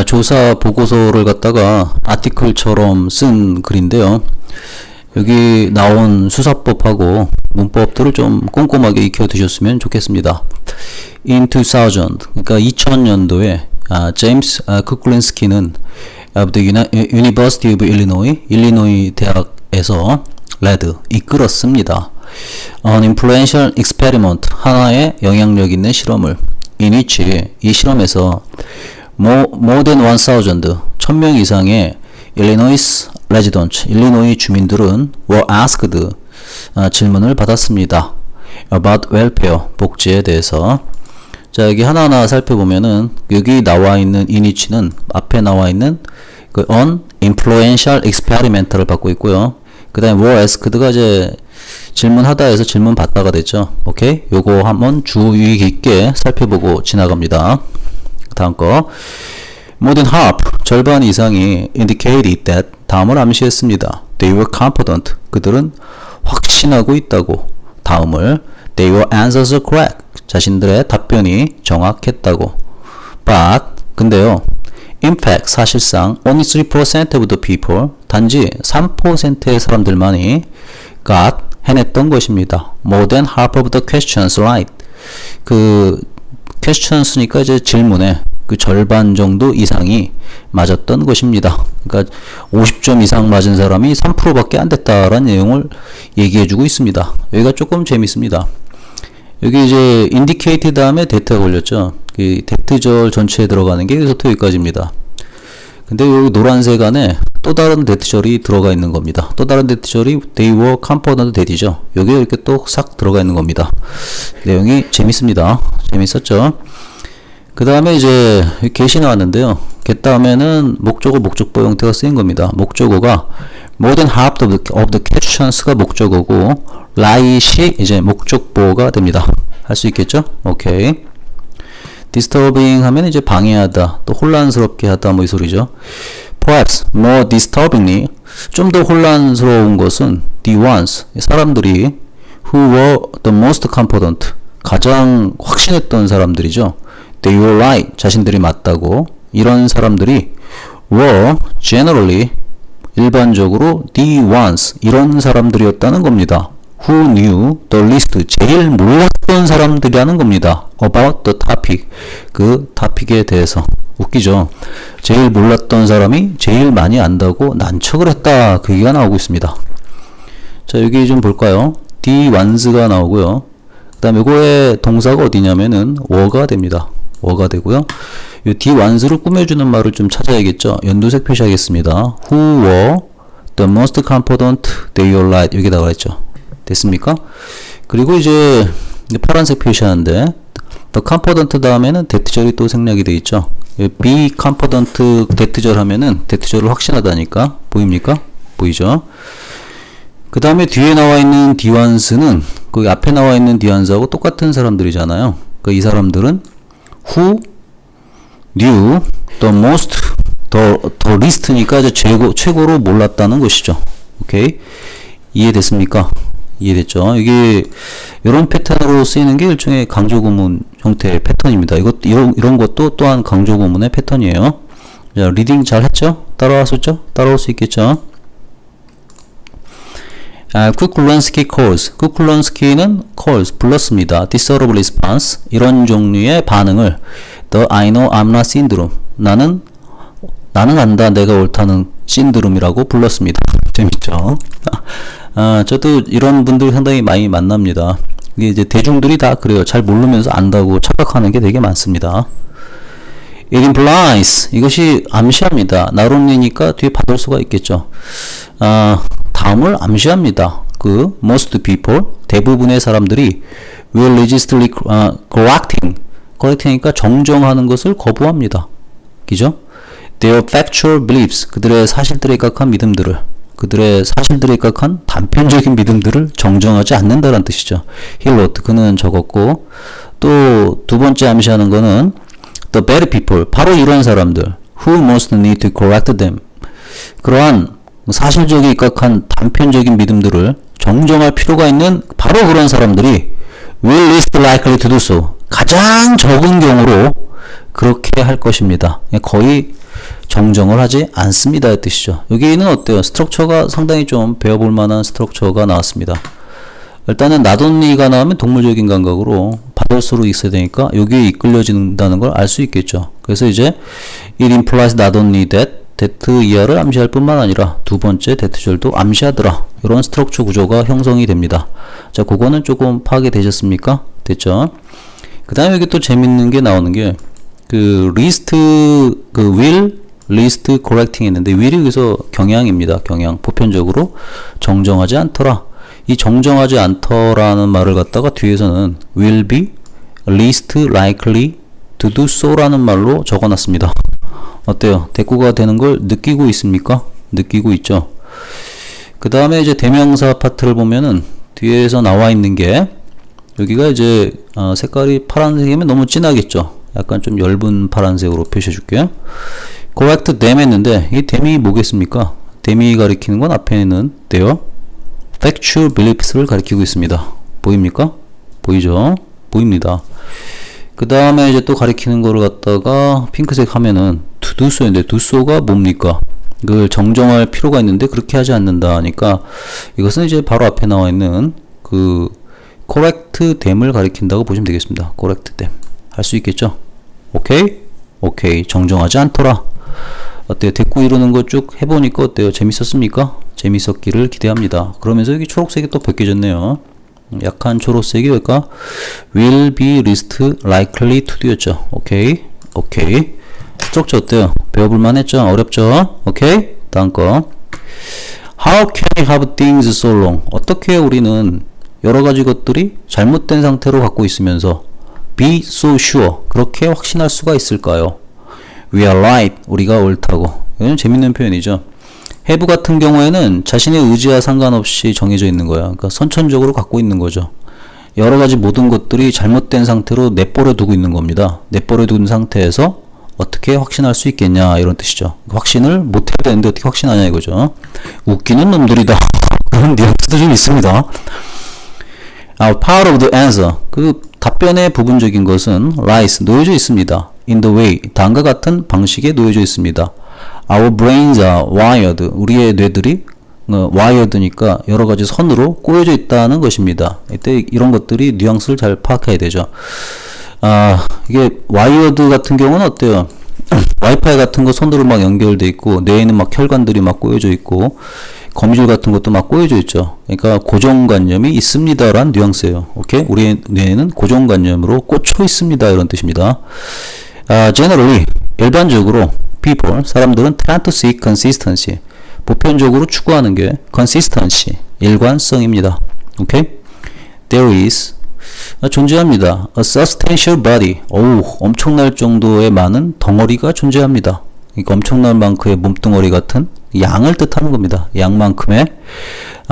조사 보고서를 갖다가 아티클처럼 쓴 글인데요. 여기 나온 수사법하고 문법들을 좀 꼼꼼하게 익혀 두셨으면 좋겠습니다. In 2000, 그러니까 2000년도에 제임스 쿠클랜스키는 The University of Illinois, 일리노이 대학에서 led, 이끌었습니다. An influential experiment, 하나의 영향력 있는 실험을 in which, 이 실험에서 more than 1000, 1000명 이상의 Illinois residents, 일리노이 주민들은 were asked, 질문을 받았습니다. About welfare, 복지에 대해서. 자, 여기 하나하나 살펴보면은 여기 나와 있는 init는 앞에 나와 있는 그 on influential experiment를 받고 있고요. 그 다음에 were asked가 이제 질문하다 해서 질문 받다가 됐죠. 오케이? 요거 한번 주의 깊게 살펴보고 지나갑니다. 다음 거. More than half, 절반 이상이 indicated that, 다음을 암시했습니다. They were confident, 그들은 확신하고 있다고. 다음을 They were answers are correct, 자신들의 답변이 정확했다고. But, 근데요, in fact, 사실상 only 3% of the people, 단지 3%의 사람들만이 got, 해냈던 것입니다. More than half of the questions right. 그 questions니까 이제 질문에 그 절반 정도 이상이 맞았던 것입니다. 그러니까 50점 이상 맞은 사람이 3%밖에 안 됐다라는 내용을 얘기해주고 있습니다. 여기가 조금 재밌습니다. 여기 이제 indicate 다음에 that가 걸렸죠. 그 that절 전체에 들어가는 게 여기서부터 여기까지입니다. 근데 여기 노란색 안에 또 다른 that절이 들어가 있는 겁니다. 또 다른 that절이 they were confident that이죠. 여기에 이렇게 또 싹 들어가 있는 겁니다. 내용이 재밌습니다. 재밌었죠? 그 다음에 이제 get이 나왔는데요. get 다음에는 목적어, 목적보 형태가 쓰인 겁니다. 목적어가 more than half of the questions가 목적어고 right이 이제 목적보가 됩니다. 할 수 있겠죠? 오케이. disturbing 하면 이제 방해하다, 또 혼란스럽게 하다 뭐 이 소리죠. Perhaps more disturbingly, 좀 더 혼란스러운 것은 the ones, 사람들이 who were the most confident, 가장 확신했던 사람들이죠. They were right, 자신들이 맞다고. 이런 사람들이 were generally, 일반적으로 the ones, 이런 사람들이었다는 겁니다. Who knew the least, 제일 몰랐던 사람들이라는 겁니다. About the topic, 그 토픽에 대해서. 웃기죠? 제일 몰랐던 사람이 제일 많이 안다고 난척을 했다, 그 얘기가 나오고 있습니다. 자, 여기 좀 볼까요? the ones가 나오고요. 그 다음에 이거의 동사가 어디냐면은 were가 됩니다. were가 되고요. 이 the ones를 꾸며주는 말을 좀 찾아야겠죠. 연두색 표시하겠습니다. Who were the most confident they were right, 여기 나와 있죠. 됐습니까? 그리고 이제 파란색 표시하는데 the confident 다음에는 that절이 또 생략이 되어 있죠. be confident that절 하면은 that절을 확신하다니까 보입니까? 보이죠? 그 다음에 뒤에 나와 있는 the ones는 그 앞에 나와 있는 the ones하고 똑같은 사람들이잖아요. 그러니까 이 사람들은 who knew the most, the least니까 이제 최고로 몰랐다는 것이죠. 오케이? 이해됐습니까? 이해됐죠? 이게 이런 패턴으로 쓰이는 게 일종의 강조구문 형태의 패턴입니다. 이런 것도 또한 강조구문의 패턴이에요. 자, 리딩 잘 했죠? 따라왔었죠? 따라올 수 있겠죠? 쿠클런스키 calls. 쿠클런스키는 calls, 불렀습니다. discernible response. 이런 종류의 반응을 the I know I'm not syndrome. 나는 안다, 내가 옳다는 신드롬이라고 불렀습니다. 재밌죠? 저도 이런 분들 상당히 많이 만납니다. 이게 이제 대중들이 다 그래요. 잘 모르면서 안다고 착각하는 게 되게 많습니다. It implies, 이것이 암시합니다. 나론이니까 뒤에 받을 수가 있겠죠. 다음을 암시합니다. 그 most people, 대부분의 사람들이 will religiously correcting이니까 정정하는 것을 거부합니다. 그죠? Their factual beliefs, 그들의 사실들에 입각한 믿음들을, 그들의 사실들에 입각한 단편적인 믿음들을 정정하지 않는다는 뜻이죠. He wrote, 그는 적었고, 또 두 번째 암시하는 거는 the bad people, 바로 이런 사람들, who most need to correct them, 그러한 사실적에 입각한 단편적인 믿음들을 정정할 필요가 있는 바로 그런 사람들이 will least likely to do so, 가장 적은 경우로 그렇게 할 것입니다. 거의 정정을 하지 않습니다 의 뜻이죠. 여기는 어때요? 스트럭처가 상당히 좀 배워볼 만한 스트럭처가 나왔습니다. 일단은 not only가 나오면 동물적인 감각으로 받을수록 있어야 되니까 여기에 이끌려진다는 걸 알 수 있겠죠. 그래서 이제 it implies not only that 이하를 암시할 뿐만 아니라 두 번째 that절도 암시하더라. 이런 스트럭처 구조가 형성이 됩니다. 자, 그거는 조금 파악이 되셨습니까? 됐죠? 그 다음에 여기 또 재밌는 게 나오는 게 will list correcting 했는데 will이 여기서 경향입니다. 경향. 보편적으로 정정하지 않더라. 이 정정하지 않더라는 말을 갖다가 뒤에서는 will be least likely to do so 라는 말로 적어놨습니다. 어때요? 대꾸가 되는 걸 느끼고 있습니까? 느끼고 있죠. 그 다음에 이제 대명사 파트를 보면은 뒤에서 나와 있는 게 여기가 이제 색깔이 파란색이면 너무 진하겠죠. 약간 좀 엷은 파란색으로 표시해줄게요. correct them 했는데 이 them이 뭐겠습니까? them이 가리키는 건 앞에 있는 their factual beliefs를 가리키고 있습니다. 보입니까? 보이죠? 보입니다. 그 다음에 이제 또 가리키는 거를 갖다가 핑크색 하면은 to do so인데 do so가 뭡니까? 그걸 정정할 필요가 있는데 그렇게 하지 않는다 하니까 이것은 이제 바로 앞에 나와 있는 그 correct them을 가리킨다고 보시면 되겠습니다. correct them. 할 수 있겠죠? 오케이? 오케이. 정정하지 않더라. 어때요? 대꾸 이루는 거 쭉 해보니까 어때요? 재밌었습니까? 재밌었기를 기대합니다. 그러면서 여기 초록색이 또 벗겨졌네요. 약한 초록색이 뭘까? will be least likely to do였죠. 오케이. 오케이. 스트럭처 어때요? 배워볼만 했죠? 어렵죠? 오케이. 다음 거. How can we have things so long? 어떻게 우리는 여러 가지 것들이 잘못된 상태로 갖고 있으면서 be so sure. 그렇게 확신할 수가 있을까요? We are right. 우리가 옳다고. 이건 재밌는 표현이죠. have 같은 경우에는 자신의 의지와 상관없이 정해져 있는 거야. 그러니까 선천적으로 갖고 있는 거죠. 여러 가지 모든 것들이 잘못된 상태로 내버려 두고 있는 겁니다. 내버려 둔 상태에서 어떻게 확신할 수 있겠냐 이런 뜻이죠. 확신을 못 해야 되는데 어떻게 확신하냐 이거죠. 웃기는 놈들이다. 그런 뉘앙스도 좀 있습니다. Part of the answer. 그 답변의 부분적인 것은 lies 놓여져 있습니다. In the way. 다음과 같은 방식에 놓여져 있습니다. Our brains are wired. 우리의 뇌들이 wired니까 여러 가지 선으로 꼬여져 있다는 것입니다. 이때 이런 것들이 뉘앙스를 잘 파악해야 되죠. 이게 와이어드 같은 경우는 어때요? 와이파이 같은 거 손으로 막 연결돼 있고 뇌에는 막 혈관들이 막 꼬여져 있고 거미줄 같은 것도 막 꼬여져 있죠. 그러니까 고정관념이 있습니다라는 뉘앙스예요. 오케이? 우리 뇌에는 고정관념으로 꽂혀 있습니다. 이런 뜻입니다. Generally 일반적으로 people 사람들은 tend to seek consistency 보편적으로 추구하는 게 consistency 일관성입니다. 오케이? There is 존재합니다. A substantial body. 엄청날 정도의 많은 덩어리가 존재합니다. 그러니까 엄청난 만큼의 몸뚱어리 같은 양을 뜻하는 겁니다. 양만큼의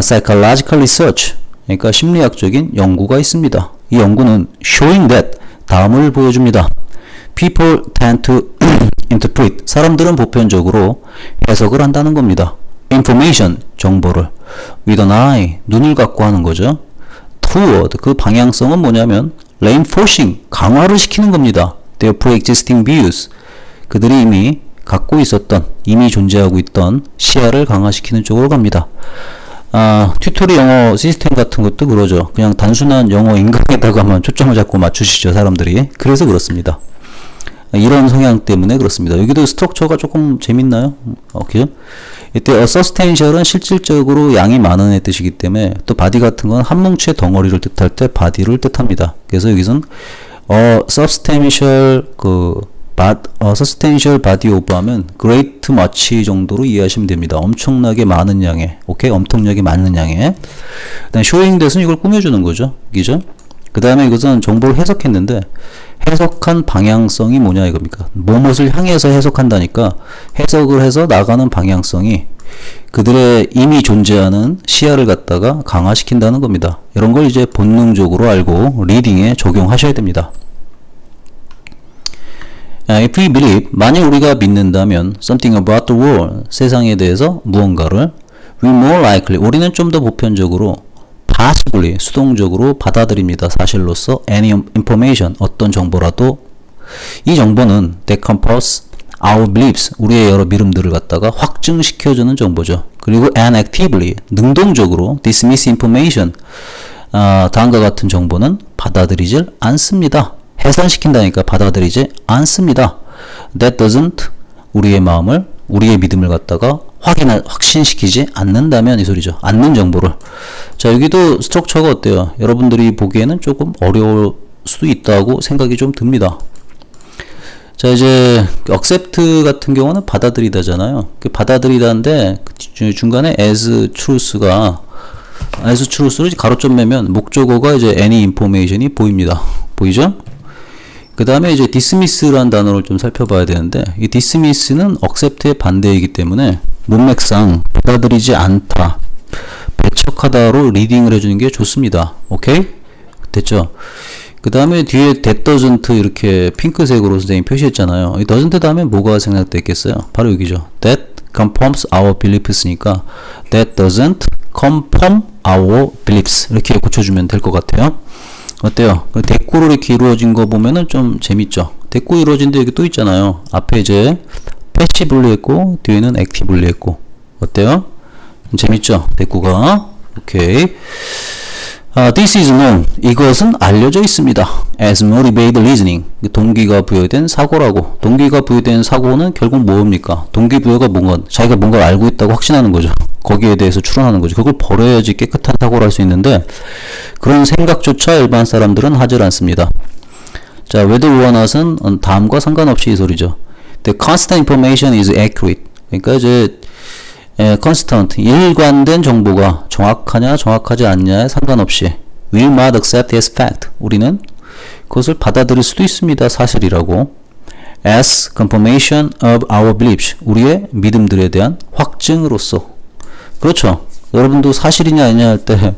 psychological research. 그러니까 심리학적인 연구가 있습니다. 이 연구는 showing that 다음을 보여줍니다. People tend to interpret. 사람들은 보편적으로 해석을 한다는 겁니다. Information 정보를 with an eye 눈을 갖고 하는 거죠. toward 그 방향성은 뭐냐면 reinforcing 강화를 시키는 겁니다. Their pre-existing views 그들이 이미 갖고 있었던 이미 존재하고 있던 시야를 강화시키는 쪽으로 갑니다. 튜토리 영어 시스템 같은 것도 그러죠. 그냥 단순한 영어 인강에다가만 초점을 잡고 맞추시죠 사람들이. 그래서 그렇습니다. 이런 성향 때문에 그렇습니다. 여기도 스트럭처가 조금 재밌나요? 오케이. 이때 substantial은 실질적으로 양이 많은 의 뜻이기 때문에 또 body 같은 건 한 뭉치의 덩어리를 뜻할 때 body를 뜻합니다. 그래서 여기서는 substantial substantial body of 하면 great much 정도로 이해하시면 됩니다. 엄청나게 많은 양의, 오케이? 엄청나게 많은 양의. 그다음 showing that은 이걸 꾸며주는 거죠. 그죠? 그 다음에 이것은 정보를 해석했는데 해석한 방향성이 뭐냐 이겁니까? 무엇을 향해서 해석한다니까 해석을 해서 나가는 방향성이 그들의 이미 존재하는 시야를 갖다가 강화시킨다는 겁니다. 이런 걸 이제 본능적으로 알고 리딩에 적용하셔야 됩니다. If we believe, 만약 우리가 믿는다면 something about the world, 세상에 대해서 무언가를 we more likely, 우리는 좀 더 보편적으로 possibly, 수동적으로 받아들입니다. 사실로서 any information, 어떤 정보라도 이 정보는 decompose our beliefs, 우리의 여러 믿음들을 갖다가 확증시켜주는 정보죠. 그리고 and actively, 능동적으로 dismiss information, 다음과 같은 정보는 받아들이질 않습니다. 해산시킨다니까 받아들이지 않습니다. That doesn't, 우리의 마음을, 우리의 믿음을 갖다가 확신시키지 않는다면 이 소리죠. 않는 정보를. 자, 여기도 스트럭처가 어때요? 여러분들이 보기에는 조금 어려울 수도 있다고 생각이 좀 듭니다. 자, 이제 accept 같은 경우는 받아들이다잖아요. 그 받아들이다인데 중간에 as truth를 가로점 매면 목적어가 이제 any information이 보입니다. 보이죠? 그 다음에 이제 dismiss라는 단어를 좀 살펴봐야 되는데, 이 dismiss는 accept의 반대이기 때문에 문맥상 받아들이지 않다, 배척하다로 리딩을 해주는 게 좋습니다. 오케이? 됐죠? 그 다음에 뒤에 that doesn't 이렇게 핑크색으로 선생님이 표시했잖아요. 이 doesn't 다음에 뭐가 생략됐겠어요? 바로 여기죠. That confirms our beliefs니까 that doesn't confirm our beliefs 이렇게 고쳐주면 될 것 같아요. 어때요? 대꾸로 이렇게 이루어진 거 보면은 좀 재밌죠? 대꾸 이루어진데 여기 또 있잖아요. 앞에 이제 passively 했고 뒤에는 actively 했고. 어때요? 재밌죠? 대꾸가. 오케이. This is known. 이것은 알려져 있습니다. As motivated reasoning. 동기가 부여된 사고라고. 동기가 부여된 사고는 결국 뭡니까? 동기부여가 뭔가, 자기가 뭔가를 알고 있다고 확신하는 거죠. 거기에 대해서 추론하는 거죠. 그걸 버려야지 깨끗한 사고를 할 수 있는데, 그런 생각조차 일반 사람들은 하질 않습니다. 자, whether or not은 다음과 상관없이 이 소리죠. The constant information is accurate. 그러니까 이제 constant, 일관된 정보가 정확하냐 정확하지 않냐에 상관없이 will not accept as fact. 우리는 그것을 받아들일 수도 있습니다. 사실이라고. As confirmation of our beliefs. 우리의 믿음들에 대한 확증으로서. 그렇죠. 여러분도 사실이냐 아니냐 할 때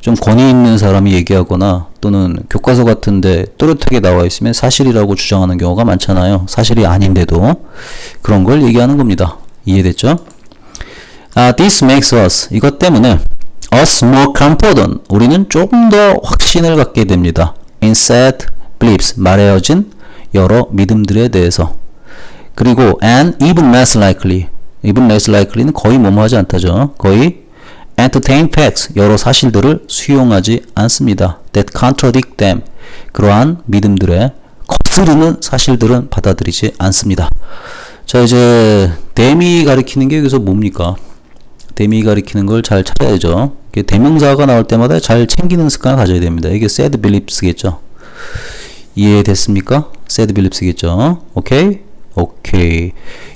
좀 권위 있는 사람이 얘기하거나 또는 교과서 같은데 또렷하게 나와 있으면 사실이라고 주장하는 경우가 많잖아요. 사실이 아닌데도 그런 걸 얘기하는 겁니다. 이해됐죠? This makes us, 이것 때문에 us more confident, 우리는 조금 더 확신을 갖게 됩니다. in said beliefs, 말해진 여러 믿음들에 대해서. 그리고 and even less likely는 거의 뭐뭐 하지 않다죠. 거의 entertain facts, 여러 사실들을 수용하지 않습니다. that contradict them, 그러한 믿음들의 거스르는 사실들은 받아들이지 않습니다. 자, 이제 them이 가리키는 게 여기서 뭡니까? them이 가리키는 걸 잘 찾아야죠. 대명사가 나올 때마다 잘 챙기는 습관을 가져야 됩니다. 이게 said beliefs겠죠. 이해됐습니까? said beliefs겠죠. 오케이? 오케이.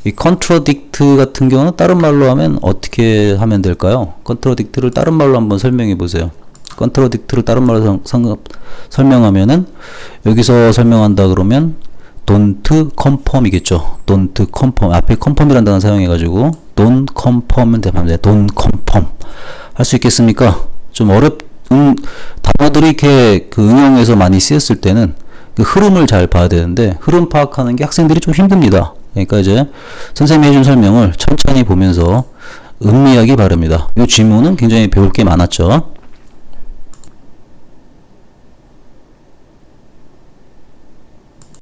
이 contradict 같은 경우는 다른 말로 하면 어떻게 하면 될까요? contradict를 다른 말로 한번 설명해 보세요. contradict를 다른 말로 설명하면은, 여기서 설명한다 그러면 don't conform이겠죠. don't conform. 앞에 conform이라는 단어 사용해가지고 don't conform은 됩니다. don't conform. 할 수 있겠습니까? 좀 단어들이 이렇게 그 응용에서 많이 쓰였을 때는 그 흐름을 잘 봐야 되는데, 흐름 파악하는 게 학생들이 좀 힘듭니다. 그러니까 이제 선생님이 해준 설명을 천천히 보면서 음미하기 바랍니다. 이 지문은 굉장히 배울 게 많았죠.